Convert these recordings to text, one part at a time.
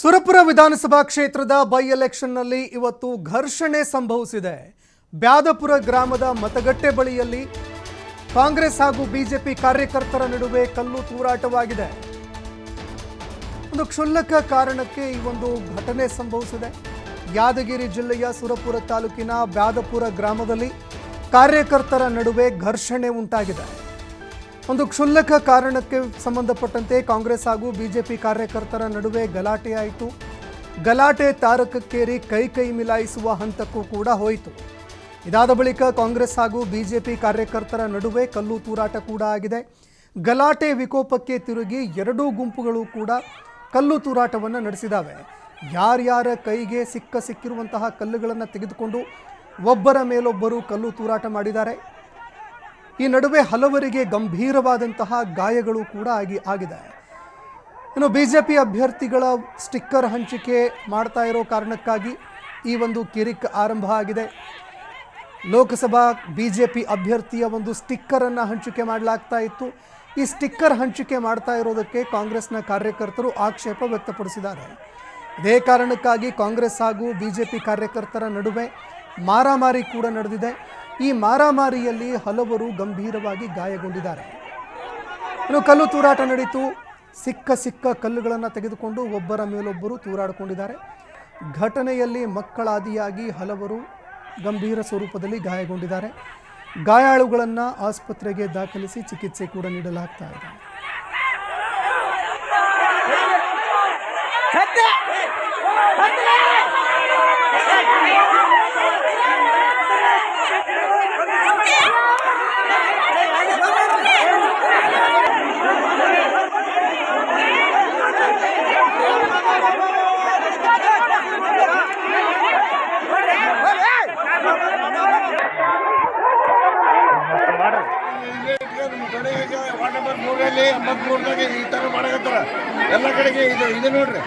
ಸುರಪುರ ವಿಧಾನಸಭಾ ಕ್ಷೇತ್ರದ ಬೈ ಎಲೆಕ್ಷನ್ನಲ್ಲಿ ಇವತ್ತು ಘರ್ಷಣೆ ಸಂಭವಿಸಿದೆ. ಬ್ಯಾದಪುರ ಗ್ರಾಮದ ಮತಗಟ್ಟೆ ಬಳಿಯಲ್ಲಿ ಕಾಂಗ್ರೆಸ್ ಹಾಗೂ ಬಿಜೆಪಿ ಕಾರ್ಯಕರ್ತರ ನಡುವೆ ಕಲ್ಲು ತೂರಾಟವಾಗಿದೆ. ಒಂದು ಕ್ಷುಲ್ಲಕ ಕಾರಣಕ್ಕೆ ಈ ಒಂದು ಘಟನೆ ಸಂಭವಿಸಿದೆ. ಯಾದಗಿರಿ ಜಿಲ್ಲೆಯ ಸುರಪುರ ತಾಲೂಕಿನ ಬ್ಯಾದಪುರ ಗ್ರಾಮದಲ್ಲಿ ಕಾರ್ಯಕರ್ತರ ನಡುವೆ ಘರ್ಷಣೆ ಉಂಟಾಗಿದೆ. ಒಂದು ಕ್ಷುಲ್ಲಕ ಕಾರಣಕ್ಕೆ ಸಂಬಂಧಪಟ್ಟಂತೆ ಕಾಂಗ್ರೆಸ್ ಹಾಗೂ ಬಿಜೆಪಿ ಕಾರ್ಯಕರ್ತರ ನಡುವೆ ಗಲಾಟೆ ಆಯಿತು. ಗಲಾಟೆ ತಾರಕಕ್ಕೇರಿ ಕೈ ಮಿಲಾಯಿಸುವ ಹಂತಕ್ಕೂ ಕೂಡ ಹೋಯಿತು. ಇದಾದ ಬಳಿಕ ಕಾಂಗ್ರೆಸ್ ಹಾಗೂ ಬಿಜೆಪಿ ಕಾರ್ಯಕರ್ತರ ನಡುವೆ ಕಲ್ಲು ತೂರಾಟ ಕೂಡ ಆಗಿದೆ. ಗಲಾಟೆ ವಿಕೋಪಕ್ಕೆ ತಿರುಗಿ ಎರಡೂ ಗುಂಪುಗಳು ಕೂಡ ಕಲ್ಲು ತೂರಾಟವನ್ನು ನಡೆಸಿದ್ದಾವೆ. ಯಾರ್ಯಾರ ಕೈಗೆ ಸಿಕ್ಕಿರುವಂತಹ ಕಲ್ಲುಗಳನ್ನು ತೆಗೆದುಕೊಂಡು ಒಬ್ಬರ ಮೇಲೊಬ್ಬರು ಕಲ್ಲು ತೂರಾಟ ಮಾಡಿದ್ದಾರೆ. ಈ ನಡುವೆ ಹಲವರಿಗೆ ಗಂಭೀರವಾದಂತಹ ಗಾಯಗಳು ಕೂಡ ಆಗಿದೆ. ಇನ್ನು ಬಿಜೆಪಿ ಅಭ್ಯರ್ಥಿಗಳ ಸ್ಟಿಕ್ಕರ್ ಹಂಚಿಕೆ ಮಾಡ್ತಾ ಇರೋ ಕಾರಣಕ್ಕಾಗಿ ಈ ಒಂದು ಕಿರಿಕ್ ಆರಂಭ ಆಗಿದೆ. ಲೋಕಸಭಾ ಬಿಜೆಪಿ ಅಭ್ಯರ್ಥಿಯ ಒಂದು ಸ್ಟಿಕ್ಕರನ್ನು ಹಂಚಿಕೆ ಮಾಡಲಾಗ್ತಾ ಇತ್ತು. ಈ ಸ್ಟಿಕ್ಕರ್ ಹಂಚಿಕೆ ಮಾಡ್ತಾ ಇರೋದಕ್ಕೆ ಕಾಂಗ್ರೆಸ್ನ ಕಾರ್ಯಕರ್ತರು ಆಕ್ಷೇಪ ವ್ಯಕ್ತಪಡಿಸಿದ್ದಾರೆ. ಇದೇ ಕಾರಣಕ್ಕಾಗಿ ಕಾಂಗ್ರೆಸ್ ಹಾಗೂ ಬಿಜೆಪಿ ಕಾರ್ಯಕರ್ತರ ನಡುವೆ ಮಾರಾಮಾರಿ ಕೂಡ ನಡೆದಿದೆ. ಈ ಮಾರಾಮಾರಿಯಲ್ಲಿ ಹಲವರು ಗಂಭೀರವಾಗಿ ಗಾಯಗೊಂಡಿದ್ದಾರೆ. ಇನ್ನು ಕಲ್ಲು ತೂರಾಟ ನಡೀತು. ಸಿಕ್ಕ ಕಲ್ಲುಗಳನ್ನು ತೆಗೆದುಕೊಂಡು ಒಬ್ಬರ ಮೇಲೊಬ್ಬರು ತೂರಾಡಿಕೊಂಡಿದ್ದಾರೆ. ಘಟನೆಯಲ್ಲಿ ಮಕ್ಕಳಾದಿಯಾಗಿ ಹಲವರು ಗಂಭೀರ ಸ್ವರೂಪದಲ್ಲಿ ಗಾಯಗೊಂಡಿದ್ದಾರೆ. ಗಾಯಾಳುಗಳನ್ನು ಆಸ್ಪತ್ರೆಗೆ ದಾಖಲಿಸಿ ಚಿಕಿತ್ಸೆ ಕೂಡ ನೀಡಲಾಗ್ತಾ ಇದೆ. ವಾರ್ಡ್ ನಂಬರ್ 3ರಲ್ಲಿ 83ದಾಗ ಈ ತರ ಮಾಡಕತ್ತಾರ. ಎಲ್ಲ ಕಡೆಗೆ ಇದು ನೋಡ್ರಿ.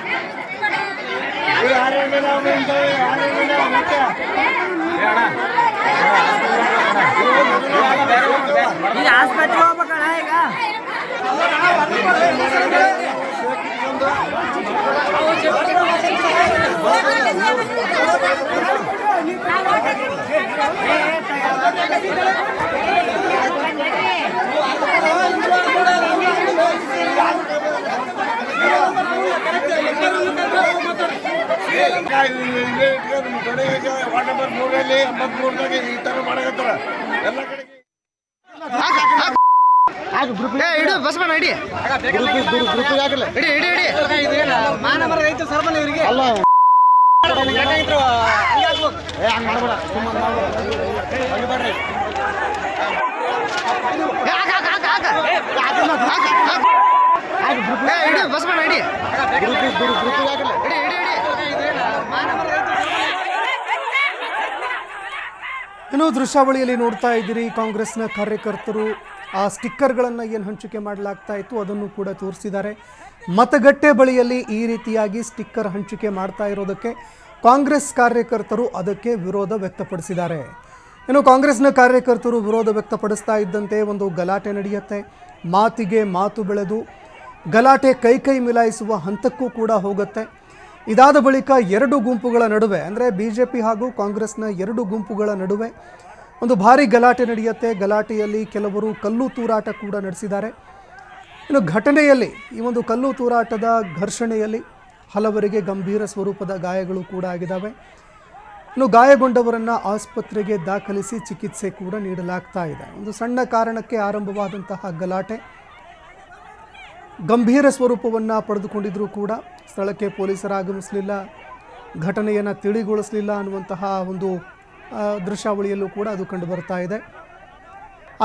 ಆಸ್ಪತ್ರೆ ಹೋಗ್ಬೇಕಣ ಈಗ. ವಾರ್ಡ್ ನಂಬರ್ 3ರಲ್ಲಿ 83ದಾಗ ಈ ತರ ಮಾಡಕತ್ತಾರ. ಎಲ್ಲ ಕಡೆಗೆ ಮಾನವರ ರೈತ ಸರ್ಬನ್ ಇವರಿಗೆ ಇನ್ನು ದೃಶ್ಯಾವಳಿಯಲ್ಲಿ ನೋಡ್ತಾ ಇದ್ದೀರಿ, ಕಾಂಗ್ರೆಸ್ನ ಕಾರ್ಯಕರ್ತರು ಆ ಸ್ಟಿಕ್ಕರ್ಗಳನ್ನು ಏನು ಹಂಚಿಕೆ ಮಾಡಲಾಗ್ತಾ ಇತ್ತು ಅದನ್ನು ಕೂಡ ತೋರಿಸಿದ್ದಾರೆ. ಮತಗಟ್ಟೆ ಬಳಿಯಲ್ಲಿ ಈ ರೀತಿಯಾಗಿ ಸ್ಟಿಕ್ಕರ್ ಹಂಚಿಕೆ ಮಾಡ್ತಾ ಇರೋದಕ್ಕೆ ಕಾಂಗ್ರೆಸ್ ಕಾರ್ಯಕರ್ತರು ಅದಕ್ಕೆ ವಿರೋಧ ವ್ಯಕ್ತಪಡಿಸಿದ್ದಾರೆ. ಇನ್ನು ಕಾಂಗ್ರೆಸ್ನ ಕಾರ್ಯಕರ್ತರು ವಿರೋಧ ವ್ಯಕ್ತಪಡಿಸ್ತಾ ಇದ್ದಂತೆ ಒಂದು ಗಲಾಟೆ ನಡೆಯುತ್ತೆ. ಮಾತಿಗೆ ಮಾತು ಬೆಳೆದು ಗಲಾಟೆ ಕೈ ಮಿಲಾಯಿಸುವ ಹಂತಕ್ಕೂ ಕೂಡ ಹೋಗುತ್ತೆ. ಇದಾದ ಬಳಿಕ ಎರಡು ಗುಂಪುಗಳ ನಡುವೆ, ಅಂದರೆ ಬಿಜೆಪಿ ಹಾಗೂ ಕಾಂಗ್ರೆಸ್ನ ಎರಡು ಗುಂಪುಗಳ ನಡುವೆ ಒಂದು ಭಾರಿ ಗಲಾಟೆ ನಡೆಯುತ್ತೆ. ಗಲಾಟೆಯಲ್ಲಿ ಕೆಲವರು ಕಲ್ಲು ತೂರಾಟ ಕೂಡ ನಡೆಸಿದ್ದಾರೆ. ಇನ್ನು ಘಟನೆಯಲ್ಲಿ ಈ ಒಂದು ಕಲ್ಲು ತೂರಾಟದ ಘರ್ಷಣೆಯಲ್ಲಿ ಹಲವರಿಗೆ ಗಂಭೀರ ಸ್ವರೂಪದ ಗಾಯಗಳು ಕೂಡ ಆಗಿದ್ದಾವೆ. ಇನ್ನು ಗಾಯಗೊಂಡವರನ್ನು ಆಸ್ಪತ್ರೆಗೆ ದಾಖಲಿಸಿ ಚಿಕಿತ್ಸೆ ಕೂಡ ನೀಡಲಾಗ್ತಾ ಇದೆ. ಒಂದು ಸಣ್ಣ ಕಾರಣಕ್ಕೆ ಆರಂಭವಾದಂತಹ ಗಲಾಟೆ ಗಂಭೀರ ಸ್ವರೂಪವನ್ನು ಪಡೆದುಕೊಂಡಿದ್ರೂ ಕೂಡ ಸ್ಥಳಕ್ಕೆ ಪೊಲೀಸರು ಆಗಮಿಸಲಿಲ್ಲ, ಘಟನೆಯನ್ನು ತಿಳಿಗೊಳಿಸಲಿಲ್ಲ ಅನ್ನುವಂತಹ ಒಂದು ದೃಶ್ಯಾವಳಿಯಲ್ಲೂ ಕೂಡ ಅದು ಕಂಡು ಬರ್ತಾ ಇದೆ.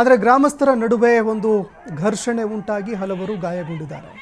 ಆದರೆ ಗ್ರಾಮಸ್ಥರ ನಡುವೆ ಒಂದು ಘರ್ಷಣೆ ಉಂಟಾಗಿ ಹಲವರು ಗಾಯಗೊಂಡಿದ್ದಾರೆ.